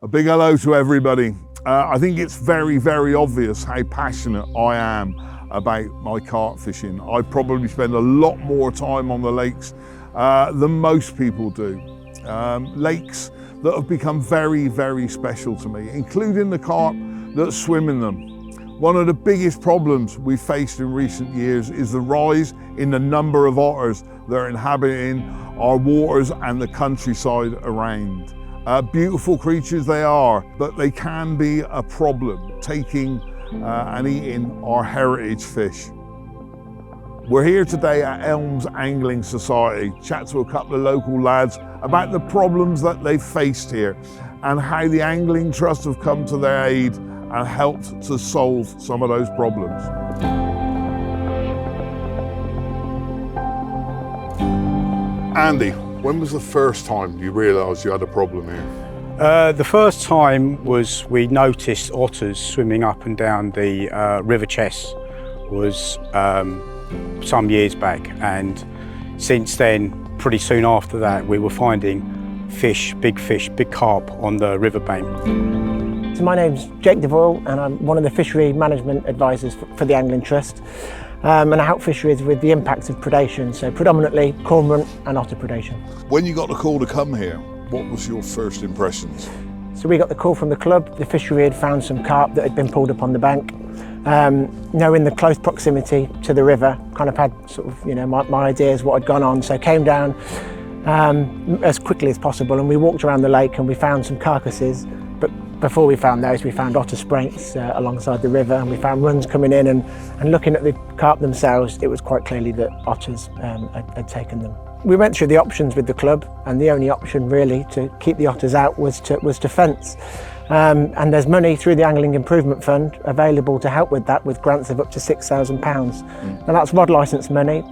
A big hello to everybody. I think it's very, very obvious how passionate I am about my carp fishing. I probably spend a lot more time on the lakes than most people do. Lakes that have become very, very special to me, including the carp that swim in them. One of the biggest problems we've faced in recent years is the rise in the number of otters that are inhabiting our waters and the countryside around. Beautiful creatures they are, but they can be a problem taking and eating our heritage fish. We're here today at Elms Angling Society, chat to a couple of local lads about the problems that they've faced here and how the Angling Trust have come to their aid and helped to solve some of those problems. Andy, when was the first time you realised you had a problem here? The first time was we noticed otters swimming up and down the River Chess was some years back, and since then, pretty soon after that, we were finding fish, big carp on the riverbank. So my name's Jake Devoyle and I'm one of the fishery management advisors for the Angling Trust, and I help fisheries with the impacts of predation, so predominantly cormorant and otter predation. When you got the call to come here, what was your first impressions? So we got the call from the club. The fishery had found some carp that had been pulled up on the bank. Knowing the close proximity to the river, kind of had sort of, my ideas what had gone on, so came down as quickly as possible and we walked around the lake and we found some carcasses. But before we found those, we found otter spraints alongside the river, and we found runs coming in, and looking at the carp themselves, it was quite clearly that otters had taken them. We went through the options with the club, and the only option really to keep the otters out was to fence. And there's money through the Angling Improvement Fund available to help with that, with grants of up to £6,000. And that's rod licence money,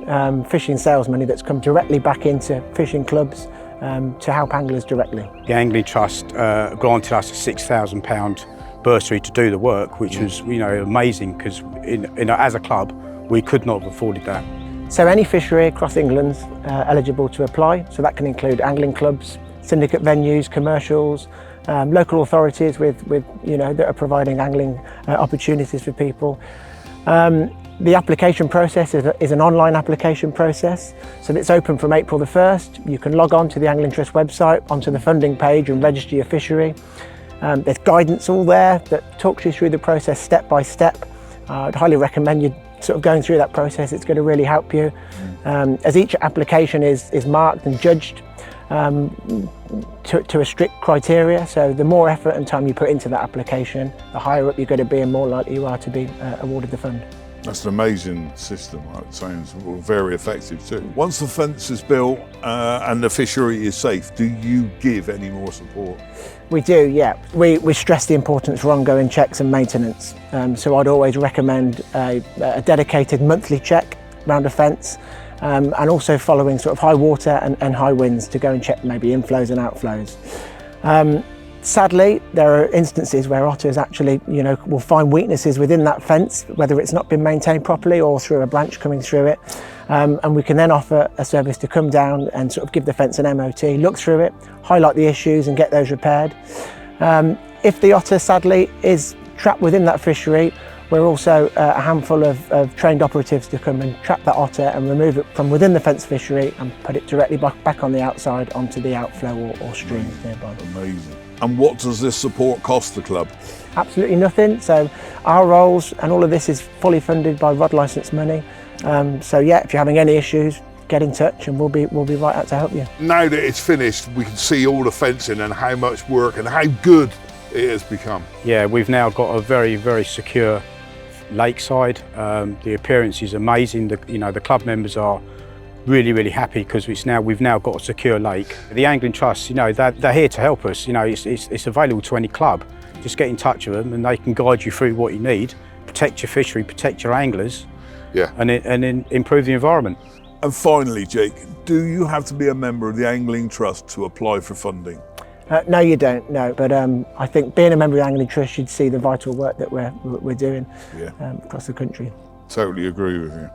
fishing sales money that's come directly back into fishing clubs to help anglers directly. The Angling Trust granted us a £6,000 bursary to do the work, which was amazing, because as a club we could not have afforded that. So any fishery across England's eligible to apply, so that can include angling clubs, syndicate venues, commercials, local authorities with that are providing angling opportunities for people. The application process is an online application process, so it's open from April the 1st. You can log on to the Angling Trust website, onto the funding page and register your fishery. There's guidance all there that talks you through the process step by step. I'd highly recommend you sort of going through that process. It's going to really help you. As each application is marked and judged to a strict criteria, so the more effort and time you put into that application, the higher up you're going to be and more likely you are to be awarded the fund. That's an amazing system. It sounds very effective too. Once the fence is built and the fishery is safe, do you give any more support? We do, yeah. We stress the importance for ongoing checks and maintenance. So I'd always recommend a dedicated monthly check around a fence, and also following sort of high water and high winds to go and check maybe inflows and outflows. Sadly, there are instances where otters actually, will find weaknesses within that fence, whether it's not been maintained properly or through a branch coming through it. And we can then offer a service to come down and sort of give the fence an MOT, look through it, highlight the issues and get those repaired. If the otter sadly is trapped within that fishery, we're also a handful of trained operatives to come and trap that otter and remove it from within the fence fishery and put it directly back on the outside onto the outflow or streams nearby. Amazing. And what does this support cost the club? Absolutely nothing. So our roles and all of this is fully funded by rod licence money. So yeah, if you're having any issues, get in touch and we'll be right out to help you. Now that it's finished, we can see all the fencing and how much work and how good it has become. Yeah, we've now got a very, very secure lakeside. The appearance is amazing. The club members are really happy because we've now got a secure lake. The Angling Trust, they're here to help us. It's available to any club. Just get in touch with them and they can guide you through what you need, protect your fishery, protect your anglers, and improve the environment. And finally, Jake, do you have to be a member of the Angling Trust to apply for funding? No, you don't, no. But I think being a member of the Angling Trust, you'd see the vital work that we're doing across the country. Totally agree with you.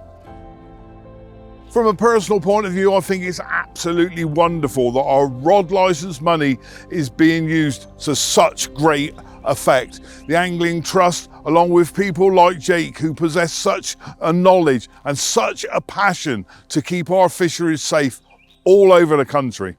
From a personal point of view, I think it's absolutely wonderful that our rod licence money is being used to such great effect. The Angling Trust, along with people like Jake, who possess such a knowledge and such a passion to keep our fisheries safe all over the country.